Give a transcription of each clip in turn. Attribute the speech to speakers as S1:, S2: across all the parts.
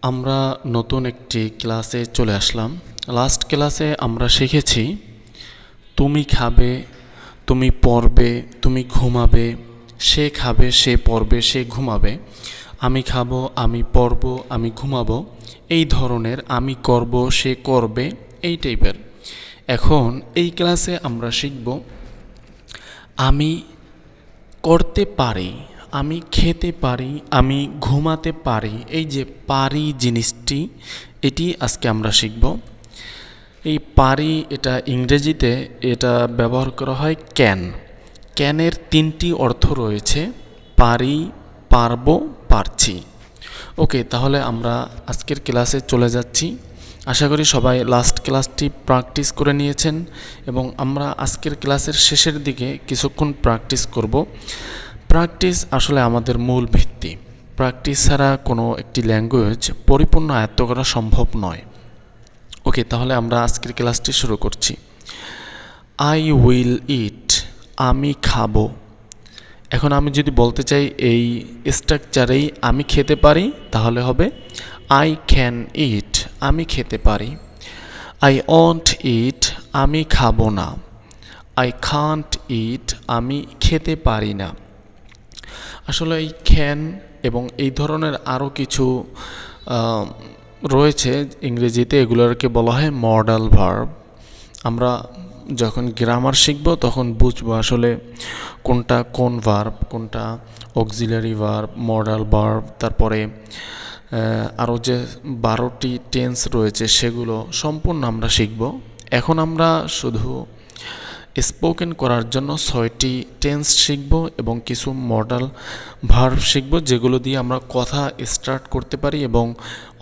S1: আমরা নতুন একটি ক্লাসে চলে আসলাম। লাস্ট ক্লাসে আমরা শিখেছি তুমি খাবে, তুমি পড়বে, তুমি ঘুমাবে, সে খাবে, সে পড়বে, সে ঘুমাবে, আমি খাবো, আমি পড়ব, আমি ঘুমাবো, এই ধরনের আমি করব, সে করবে, এই টাইপের। এখন এই ক্লাসে আমরা শিখব আমি করতে পারি, আমি খেতে পারি, আমি ঘুমাতে পারি। এই যে পারি জিনিসটি, এটি আজকে আমরা শিখব। এই পারি এটা ইংরেজিতে এটা ব্যবহার করা হয় ক্যান। ক্যানের তিনটি অর্থ রয়েছে: পারি, পারবো, পারছি। ওকে, তাহলে আমরা আজকের ক্লাসে চলে যাচ্ছি। আশা করি সবাই লাস্ট ক্লাসটি প্র্যাকটিস করে নিয়েছেন এবং আমরা আজকের ক্লাসের শেষের দিকে কিছুক্ষণ প্র্যাকটিস করব। প্র্যাকটিস আসলে আমাদের মূল ভিত্তি। প্র্যাকটিস ছাড়া কোনো একটি ল্যাঙ্গুয়েজ পরিপূর্ণ আয়ত্ত করা সম্ভব নয়। ওকে, তাহলে আমরা আজকের ক্লাসটি শুরু করছি। আই উইল ইট, আমি খাবো। এখন আমি যদি বলতে চাই এই স্ট্রাকচারেই আমি খেতে পারি, তাহলে হবে আই ক্যান ইট, আমি খেতে পারি। আই ওয়ন্ট ইট, আমি খাবো না। আই কান্ট ইট, আমি খেতে পারি না। আসলে এই ক্যান এবং এই ধরনের আরও কিছু রয়েছে ইংরেজিতে, এগুলোকে বলা হয় মডাল ভার্ব। আমরা যখন গ্রামার শিখব তখন বুঝবো আসলে কোনটা কোন ভার্ব, কোনটা অক্সিলারি ভার্ব, মডাল ভার্ব, তারপরে আরও যে 12টি টেন্স রয়েছে সেগুলো সম্পূর্ণ আমরা শিখব। এখন আমরা শুধু স্পোকেন করার জন্য 6টি টেন্স শিখব এবং কিছু মডাল ভার্ব শিখব, যেগুলো দিয়ে আমরা কথা স্টার্ট করতে পারি এবং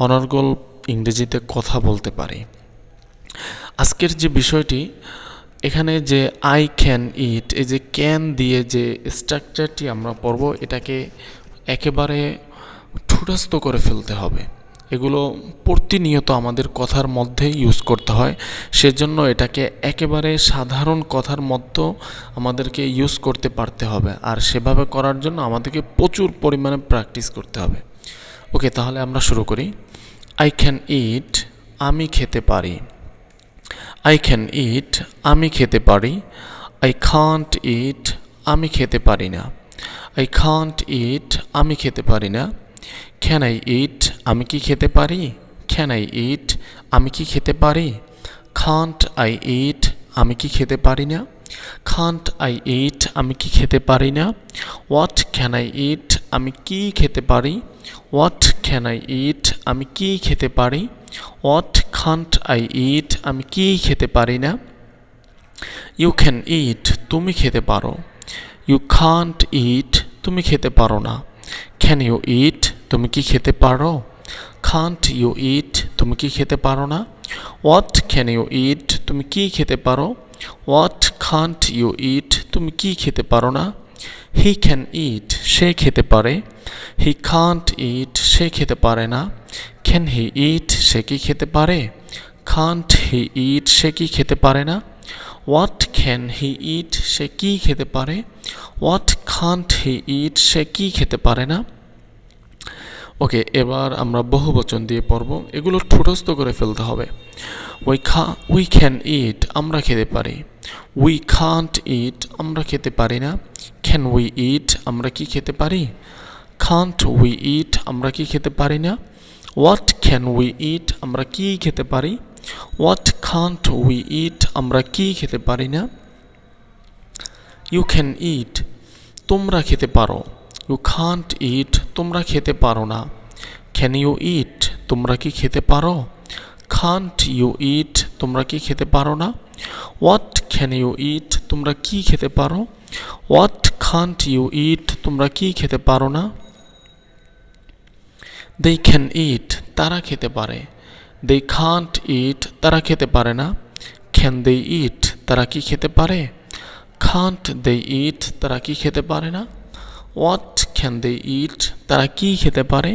S1: অনর্গল ইংরেজিতে কথা বলতে পারি। আজকের যে বিষয়টি, এখানে যে আই ক্যান ইট, এই যে ক্যান দিয়ে যে স্ট্রাকচারটি আমরা পড়ব, এটাকে একেবারে ঠুটস্থ করে ফেলতে হবে। এগুলো প্রতিনিয়ত আমাদের কথার মধ্যে ইউজ করতে হয়, সেজন্য এটাকে একেবারে সাধারণ কথার মধ্যে আমাদেরকে ইউজ করতে পারতে হবে, আর সেভাবে করার জন্য আমাদেরকে প্রচুর পরিমাণে প্র্যাকটিস করতে হবে। ওকে, তাহলে আমরা শুরু করি। আই ক্যান ইট, আমি খেতে পারি। আই ক্যান ইট, আমি খেতে পারি। আই কান্ট ইট, আমি খেতে পারি না। আই কান্ট ইট, আমি খেতে পারি না। ক্যান আই ইট, আমি কি খেতে পারি? ক্যান আই ইট, আমি কি খেতে পারি? কান্ট আই ইট, আমি কি খেতে পারি না? কান্ট আই ইট, আমি কি খেতে পারি না? হোয়াট ক্যান আই ইট, আমি কি খেতে পারি? হোয়াট ক্যান আই ইট, আমি কি খেতে পারি? হোয়াট কান্ট আই ইট, আমি কি খেতে পারি না? ইউ ক্যান ইট, তুমি খেতে পারো। ইউ কান্ট ইট, তুমি খেতে পারো না। ক্যান ইউ ইট, তুমি কি খেতে পারো? কান্ট ইউ ইট, তুমি কি খেতে পারো না? হোয়াট ক্যান ইউ ইট, তুমি কি খেতে পারো? হোয়াট কান্ট ইউ ইট, তুমি কি খেতে পারো না? হি ক্যান ইট, সে খেতে পারে। হি কান্ট ইট, সে খেতে পারে না। ক্যান হি ইট, সে কি খেতে পারে? কান্ট হি ইট, সে কি খেতে পারে না? হোয়াট ক্যান হি ইট, সে কি খেতে পারে? হোয়াট কান্ট হি ইট, সে কি খেতে পারে না? ওকে, এবার আমরা বহুবচন দিয়ে পড়ব। এগুলো ঠোঁটস্থ করে ফেলতে হবে। উই ক্যান ইট, আমরা খেতে পারি। উই কান্ট ইট, আমরা খেতে পারি না। ক্যান উই ইট, আমরা কি খেতে পারি? কান্ট উই ইট, আমরা কি খেতে পারি না? হোয়াট ক্যান উই ইট, আমরা কি খেতে পারি? হোয়াট কান্ট উই ইট, আমরা কি খেতে পারি না? ইউ ক্যান ইট, তোমরা খেতে পারো। ইউ কান্ট ইট, তোমরা খেতে পারো না। ক্যান ইউ ইট, তোমরা কি খেতে পারো? কান্ট ইউ ইট, তোমরা কি খেতে পারো না? হোয়াট ক্যান ইউ ইট, তোমরা কি খেতে পারো? হোয়াট কান্ট ইউ ইট, তোমরা কি খেতে পারো না? দে ক্যান ইট, তারা খেতে পারে। দে কান্ট ইট, তারা খেতে পারে না। ক্যান দে ইট, তারা কি খেতে পারে? কান্ট দে ইট, তারা কি খেতে পারে না? হোয়াট ক্যান দে ইট, তারা কি খেতে পারে?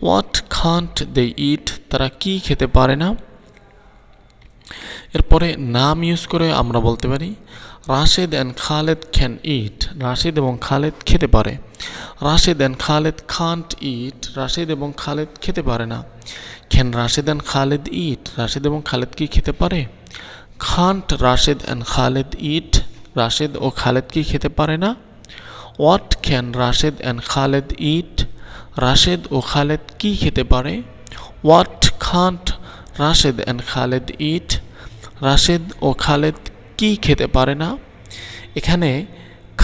S1: হোয়াট কান্ট দে ইট, তারা কি খেতে পারে না? এরপরে নাম ইউজ করে আমরা বলতে পারি Rashed and Khaled can eat, Rashed এবং খালেদ খেতে পারে। Rashed and Khaled can't eat, Rashed এবং খালেদ খেতে পারে না। Can Rashed and Khaled eat, Rashed এবং খালেদ কি খেতে পারে? Can't Rashed and Khaled eat, Rashed ও খালেদ কি খেতে পারে না? What can Rashed and Khaled eat, Rashed ও খালেদ কি খেতে পারে? What can't Rashed and Khaled eat, Rashed ও খালেদ কি খেতে পারে না? এখানে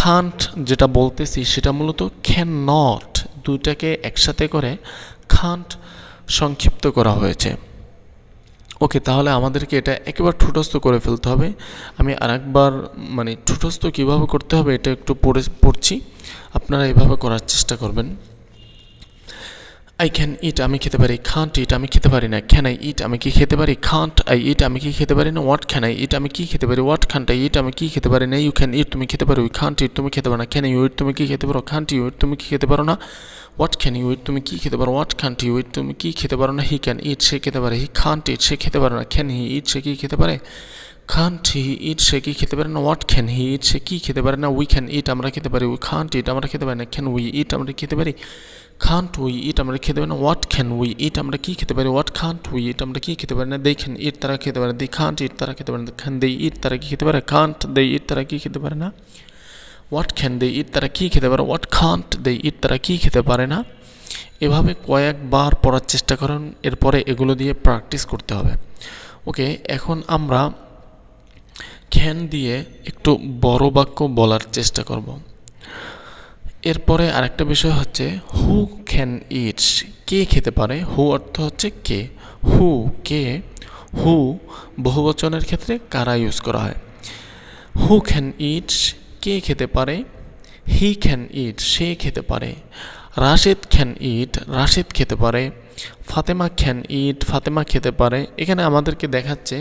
S1: কান্ট যেটা বলতেছি সেটা মূলত ক্যান নট, দুইটাকে একসাথে করে কান্ট সংক্ষিপ্ত করা হয়েছে। ওকে, তাহলে আমাদেরকে এটা একেবারে ঠুটস্থ করে ফেলতে হবে। আমি আরেকবার মানে ঠুটস্থ কীভাবে করতে হবে এটা একটু পড়ছি, আপনারা এভাবে করার চেষ্টা করবেন। আই ক্যান ইট, আমি খেতে পারি। খান্ট ইট, আমি খেতে পারি না। ক্যান আই ইট, আমি কি খেতে পারি? খান্ট আই ইট, আমি কি খেতে পারি না। হোয়াট ক্যান আই ইট, আমি কি খেতে পারি? হোয়াট খান্ট আই ইট, আমি কি খেতে পারি না। ইউ ক্যান ইট, তুমি খেতে পারো। ইউ খান্ট ইট, তুমি খেতে পারো না। ক্যান ইউ ইট, তুমি কি খেতে পারো? খান্ট ইউ ইট, তুমি কি খেতে পারো না। হোয়াট ক্যান ইউ ইট, তুমি কি খেতে পারো? হোয়াট খান্ট ইউ ইট, তুমি কি খেতে পারো না। হি ক্যান ইট, সে খেতে পারে। হি খান্ট ইট, সে খেতে পারে না। ক্যান হি ইট, সে কি খেতে পারে? খান্ট হি ইট, সে কি খেতে পারে না। হোয়াট ক্যান হি ইট, সে কি খেতে পারে না। উই ক্যান ইট, আমরা খেতে পারি। উই খান্ট ইট, আমরা খেতে পারি না। ক্যান উই ইট, আমরা খেতে পারি। খান্ট উই ইট, আমরা খেতে পারি না। হোয়াট ক্যান উই ইট, আমরা কি খেতে পারি। হোয়াট খান্ট উই ইট, আমরা কি খেতে পারি না। দে ক্যান ইট, তারা খেতে পারে। দে খান্ট ইট, তারা খেতে পারে না। ক্যান দে ইট, তারা কি খেতে পারে। খান্ট দে ইট, তারা কি খেতে পারে না। হোয়াট ক্যান দে ইট, তারা কি খেতে পারে। হোয়াট খান্ট দে ইট, তারা কি খেতে পারে না। এভাবে কয়েকবার পড়ার চেষ্টা করেন, এরপরে এগুলো দিয়ে প্র্যাকটিস করতে হবে। ওকে, এখন আমরা ক্যান দিয়ে একটু বড় বাক্য বলার চেষ্টা করব। এরপরে আরেকটা বিষয় হচ্ছে হু ক্যান ইট, কে খেতে পারে। হু অর্থ হচ্ছে কে, হু কে, হু বহুবচনের ক্ষেত্রে কারা ইউজ করা হয়। হু ক্যান ইট, কে খেতে পারে। হি ক্যান ইট, সে খেতে পারে। রাশেদ ক্যান ইট, রাশেদ খেতে পারে। ফাতেমা ক্যান ইট, ফাতেমা খেতে পারে। এখানে আমাদেরকে দেখাচ্ছে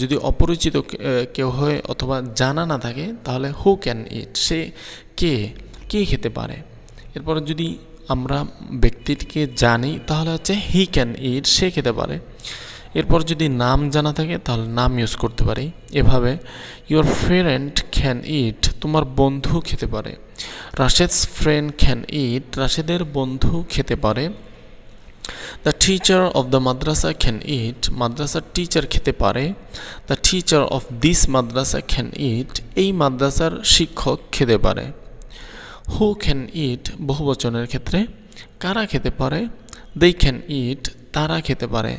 S1: যদি অপরিচিত কেউ হয় অথবা জানা না থাকে তাহলে হু ক্যান ইট, সে কে, কে খেতে পারে। এরপরে যদি আমরা ব্যক্তিটিকে জানি তাহলে হচ্ছে হি ক্যান ইট, সে খেতে পারে। এরপর যদি নাম জানা থাকে তাহলে নাম ইউজ করতে পারি। এভাবে ইউর ফ্রেন্ড ক্যান ইট, তোমার বন্ধু খেতে পারে। রাশেদস ফ্রেন্ড ক্যান ইট, রাশেদের বন্ধু খেতে পারে। The teacher of the madrasa can eat, মাদ্রাসার টিচার খেতে পারে। The teacher of this madrasa can eat, এই মাদ্রাসার শিক্ষক খেতে পারে। হু ক্যান ইট বহুবচনের ক্ষেত্রে কারা খেতে পারে। দে ক্যান ইট, তারা খেতে পারে।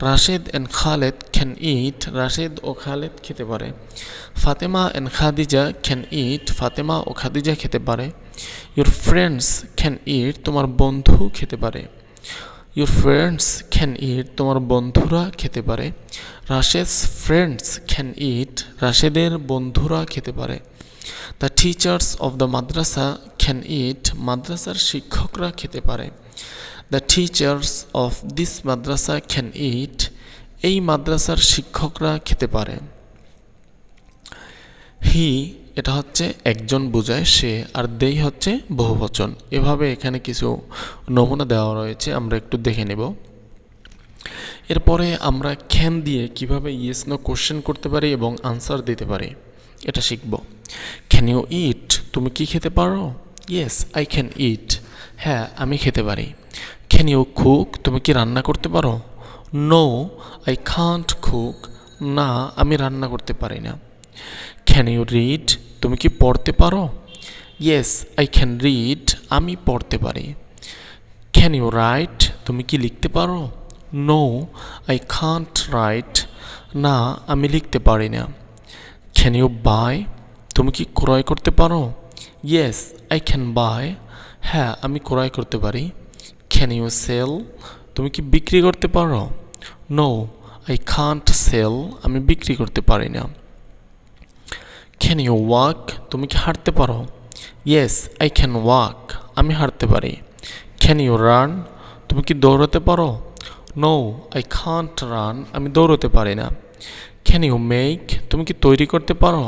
S1: Rashed and Khaled can eat, Rashed ও খালেদ খেতে পারে। ফাতেমা অ্যান্ড খাদিজা ক্যান ইট, ফাতেমা ও খাদিজা খেতে পারে। ইউর ফ্রেন্ডস ক্যান ইট, তোমার বন্ধু খেতে পারে। ইউর ফ্রেন্ডস ক্যান ইট, তোমার বন্ধুরা খেতে পারে। রাশেদস ফ্রেন্ডস ক্যান ইট, রাশেদের বন্ধুরা খেতে পারে। The teachers of the madrasa can eat, মাদ্রাসার শিক্ষকরা খেতে পারে। The teachers of this madrasa can eat, এই মাদ্রাসার শিক্ষকরা খেতে পারে। হি এটা হচ্ছে একজন বোঝায় সে, আর দেই হচ্ছে বহুবচন। এভাবে এখানে কিছু নমুনা দেওয়া রয়েছে, আমরা একটু দেখে নেব। এরপরে আমরা ক্যান দিয়ে কিভাবে ইয়েস নো কোশ্চেন করতে পারি এবং আনসার দিতে পারি এটা শিখব। ক্যান ইউ ইট, তুমি কি খেতে পারো। ইয়েস আই ক্যান ইট, হ্যাঁ আমি খেতে পারি। ক্যান ইউ কুক, তুমি কি রান্না করতে পারো। নো আই কান্ট কুক, না আমি রান্না করতে পারি না। ক্যান ইউ রিড, তুমি কি পড়তে পারো। ইয়েস আই ক্যান রিড, আমি পড়তে পারি। ক্যান ইউ রাইট, তুমি কি লিখতে পারো। নো আই কান্ট রাইট, না আমি লিখতে পারি না। ক্যান ইউ বাই, তুমি কি ক্রয় করতে পারো। ইয়েস আই ক্যান বাই, হ্যাঁ আমি ক্রয় করতে পারি। ক্যান ইউ সেল, তুমি কি বিক্রি করতে পারো। নো আই কান্ট সেল, আমি বিক্রি করতে পারি না। ক্যান ইউ ওয়াক, তুমি কি হাঁটতে পারো। ইয়েস আই ক্যান ওয়াক, আমি হাঁটতে পারি। ক্যান ইউ রান, তুমি কি দৌড়াতে পারো। নো আই কান্ট রান, আমি দৌড়াতে পারি না। ক্যান ইউ মেক, তুমি কি তৈরি করতে পারো।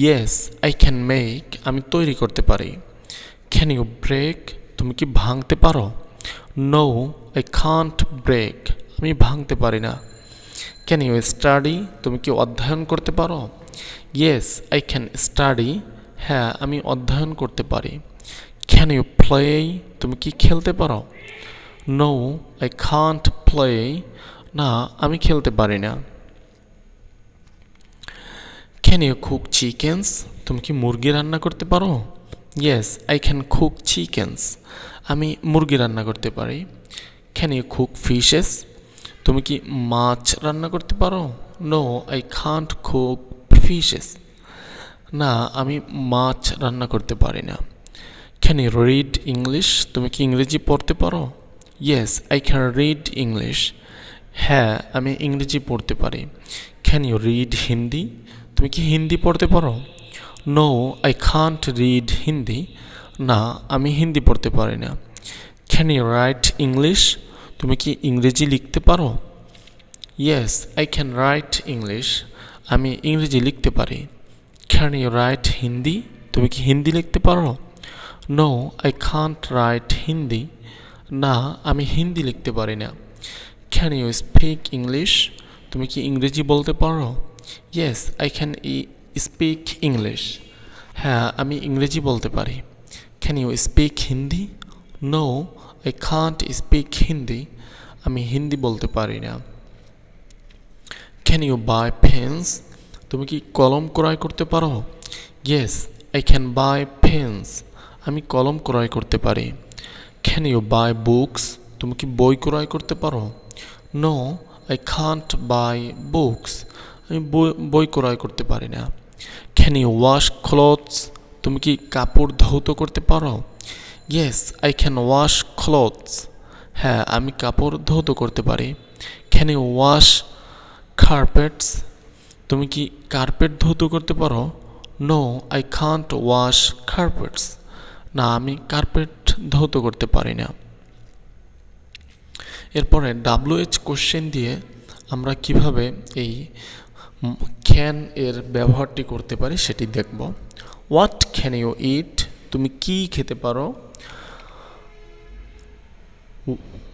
S1: ইয়েস আই ক্যান মেক, আমি তৈরি করতে পারি। ক্যান ইউ ব্রেক, তুমি কি ভাঙতে পারো। নো আই কান্ট ব্রেক, আমি ভাঙতে পারি না। ক্যান ইউ স্টাডি, তুমি কি অধ্যয়ন করতে পারো? ইয়েস আই ক্যান স্টাডি, হ্যাঁ আমি অধ্যয়ন করতে পারি। ক্যান ইউ প্লে, তুমি কি খেলতে পারো? নো আই কান্ট প্লে, না আমি খেলতে পারি না। ক্যান ইউ কুক চিকেন্স, তুমি কি মুরগি রান্না করতে পারো? Yes I can cook chickens, আমি মুরগি রান্না করতে পারি। ক্যান ইউ কুক ফিশেস, তুমি কি মাছ রান্না করতে পারো? No I can't cook fishes, না আমি মাছ রান্না করতে পারি না। ক্যান ইউ রিড ইংলিশ, তুমি কি ইংরেজি পড়তে পারো? Yes I can read English, হ্যাঁ আমি ইংরেজি পড়তে পারি। ক্যান ইউ রিড হিন্দি, তুমি কি হিন্দি পড়তে পারো? No I can't read Hindi, না আমি হিন্দি পড়তে পারি না। ক্যান ইউ রাইট ইংলিশ, তুমি কি ইংরেজি লিখতে পারো? Yes I can write English, আমি ইংরেজি লিখতে পারি। ক্যান ইউ রাইট হিন্দি, তুমি কি হিন্দি লিখতে পারো? No I can't write Hindi, না আমি হিন্দি লিখতে পারি না। ক্যান ইউ স্পিক ইংলিশ, তুমি কি ইংরেজি বলতে পারো? Yes I can speak English, হ্যাঁ আমি ইংরেজি বলতে পারি। Can you speak Hindi? No I can't speak Hindi, আমি হিন্দি বলতে পারি না। ক্যান ইউ বাই পেন্স, তুমি কি কলম ক্রয় করতে পারো? Yes I can buy pens, আমি কলম ক্রয় করতে পারি। ক্যান ইউ বাই বুকস, তুমি কি বই ক্রয় করতে পারো? No I can't buy books, আমি বই ক্রয় করতে পারি না। ক্যান ইউ ওয়াশ ক্লথস, তুমি কি কাপড় ধৌত করতে পারো? Yes I can wash clothes, হ্যাঁ আমি কাপড় ধৌত করতে পারি। ক্যান ইউ ওয়াশ কার্পেটস, তুমি কি কার্পেট ধৌত করতে পারো? নো আই কান্ট ওয়াশ কার্পেটস, না আমি কার্পেট ধৌত করতে পারি না। এরপরে WH কোশ্চেন দিয়ে আমরা কিভাবে এই ক্যান এর ব্যবহারটি করতে পারি সেটি দেখব। হোয়াট ক্যান ইউ ইট, তুমি কি খেতে পারো?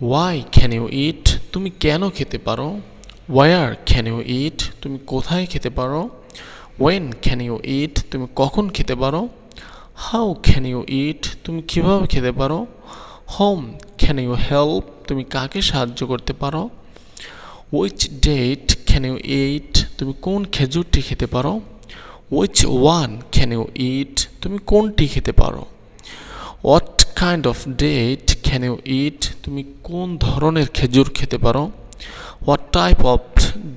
S1: ওয়াই ক্যান ইউ ইট, তুমি কেন খেতে পারো? ওয়ার ক্যান ইউ ইট, তুমি কোথায় খেতে পারো? ওয়েন ক্যান ইউ ইট, তুমি কখন খেতে পারো? হাউ ক্যান ইউ ইট, তুমি কীভাবে খেতে পারো? হোম ক্যান ইউ হেল্প, তুমি কাকে সাহায্য করতে পারো? Which date can you eat, তুমি কোন খেজুরটি খেতে পারো? Which one can you eat, তুমি কোনটি খেতে পারো? What kind of date can you eat, তুমি কোন ধরনের খেজুর খেতে পারো? What type of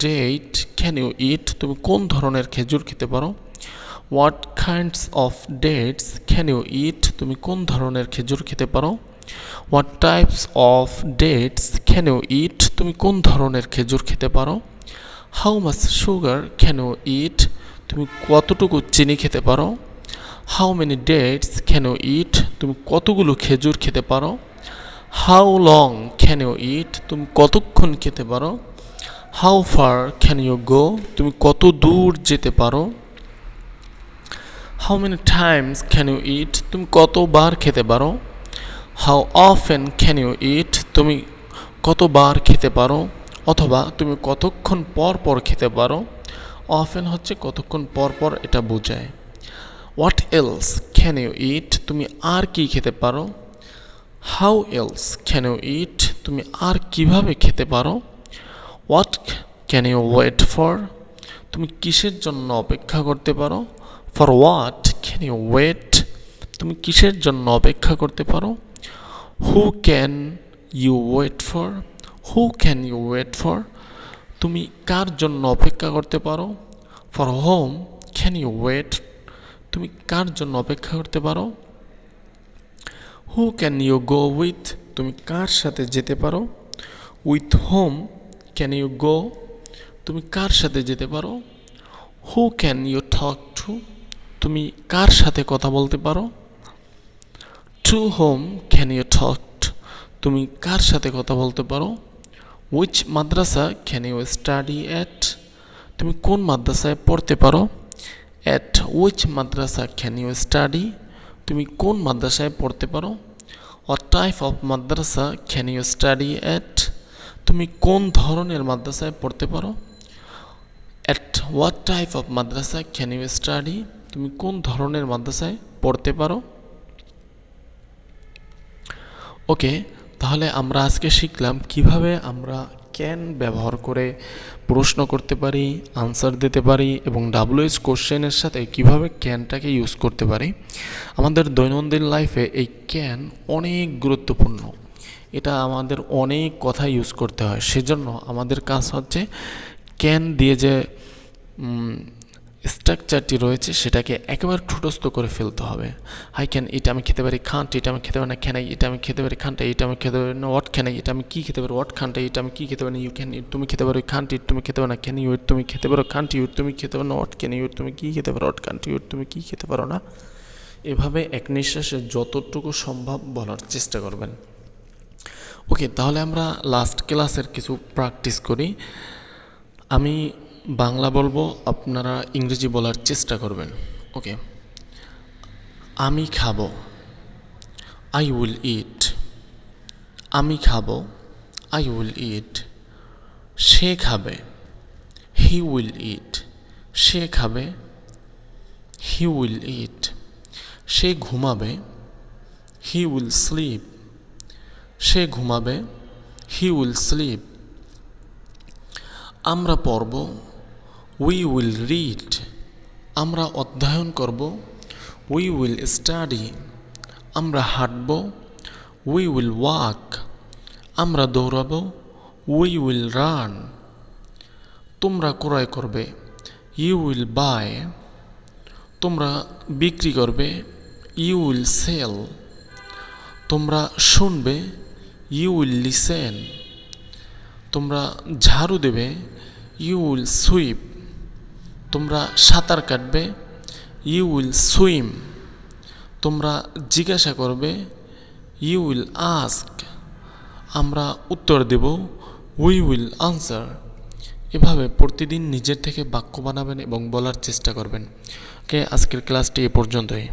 S1: date can you eat, তুমি কোন ধরনের খেজুর খেতে পারো? What kinds of dates can you eat, তুমি কোন ধরনের খেজুর খেতে পারো? What types of dates can you eat, তুমি কোন ধরনের খেজুর খেতে পারো? How much sugar can you eat, তুমি কতটুকু চিনি খেতে পারো? How many dates can you eat, তুমি কতগুলো খেজুর খেতে পারো? How long can you eat, তুমি কতক্ষণ খেতে পারো? How far can you go, তুমি কত দূর যেতে পারো? How many times can you eat, তুমি কতবার খেতে পারো? How often can you eat, তুমি কতবার খেতে পারো? অথবা তুমি কতক্ষণ পর পর খেতে পারো? অফেন হচ্ছে কতক্ষণ পর পর, এটা বোঝায়। What else can you eat, তুমি আর কি খেতে পারো? How else can you eat, তুমি আর কিভাবে খেতে পারো? What can you wait for, তুমি কিসের জন্য অপেক্ষা করতে পারো? For what can you wait, তুমি কিসের জন্য অপেক্ষা করতে পারো? Who can you wait for, who can you wait for, তুমি কার জন্য অপেক্ষা করতে পারো? For whom can you wait, তুমি কার জন্য অপেক্ষা করতে পারো? Who can you go with, তুমি কার সাথে যেতে পারো? With whom can you go, তুমি কার সাথে যেতে পারো? Who can you talk to, তুমি কার সাথে কথা বলতে পারো? To whom can you talk, তুমি কার সাথে কথা বলতে পারো? Which madrasa can you study at, তুমি কোন মাদ্রাসায় পড়তে পারো? At which madrasa can you study, তুমি কোন মাদ্রাসায় পড়তে পারো? What type of madrasa can you study at, তুমি কোন ধরনের মাদ্রাসায় পড়তে পারো? At what type of madrasa can you study? তুমি কোন ধরনের মাদ্রাসায় পড়তে পারো? ওকে, তাহলে আমরা আজকে শিখলাম কিভাবে আমরা ক্যান ব্যবহার করে প্রশ্ন করতে পারি, আনসার দিতে পারি এবং WH কোশ্চেনের সাথে কিভাবে ক্যানটাকে ইউজ করতে পারি। আমাদের দৈনন্দিন লাইফে এই ক্যান অনেক গুরুত্বপূর্ণ, এটা আমাদের অনেক কথা ইউজ করতে হয়। সেজন্য আমাদের কাজ হচ্ছে ক্যান দিয়ে যে স্ট্রাকচারটি রয়েছে সেটাকে একেবারে ঠুটস্থ করে ফেলতে হবে। আই ক্যান, এটা আমি খেতে পারি। খান্ট, এটা আমি খেতে পারি না। ক্যান আই, এটা আমি খেতে পারি। খান্ট, এটা আমি খেতে পারি না। হোয়াট ক্যান আই, এটা আমি কি খেতে পারি। হোয়াট খান্ট আই, এটা আমি কি খেতে পারি না। ইউ ক্যান ইট, তুমি খেতে পারো। খান্ট ইট, তুমি খেতে পারো না। ক্যান ইউ ইট, তুমি খেতে পারো। খান্ট ইউ ইট, তুমি খেতে পারো না। হোয়াট ক্যান ইউ ইট, তুমি কি খেতে পারো। হোয়াট খান্ট ইউ ইট, তুমি কি খেতে পারো না। এভাবে এক নিঃশ্বাসে যতটুকু সম্ভব বলার চেষ্টা করবেন। ওকে, তাহলে আমরা লাস্ট ক্লাসের কিছু প্র্যাকটিস করি। আমি বাংলা বলবো, আপনারা ইংরেজি বলার চেষ্টা করবেন। ওকে, আমি খাবো, আই উইল ইট। আমি খাবো, আই উইল ইট। সে খাবে, হি উইল ইট। সে খাবে, হি উইল ইট। সে ঘুমাবে, হি উইল স্লিপ। সে ঘুমাবে, হি উইল স্লিপ। আমরা পড়ব, উই উইল রিড। আমরা অধ্যয়ন করব, উই উইল স্টাডি। আমরা হাঁটব, উই উইল ওয়াক। আমরা দৌড়াব, উই উইল রান। তোমরা ক্রয় করবে, ইউ উইল বাই। তোমরা বিক্রি করবে, ইউ উইল সেল। তোমরা শুনবে, ইউ উইল লিসেন। তোমরা ঝাড়ু দেবে, ইউ উইল সুইপ। তোমরা সাঁতার কাটবে, ইউ উইল সুইম। তোমরা জিজ্ঞাসা করবে, ইউ উইল আস্ক। আমরা উত্তর দেব, উই উইল আনসার। এভাবে প্রতিদিন নিজের থেকে বাক্য বানাবেন এবং বলার চেষ্টা করবেন। ওকে, আজকের ক্লাসটি এ পর্যন্তই।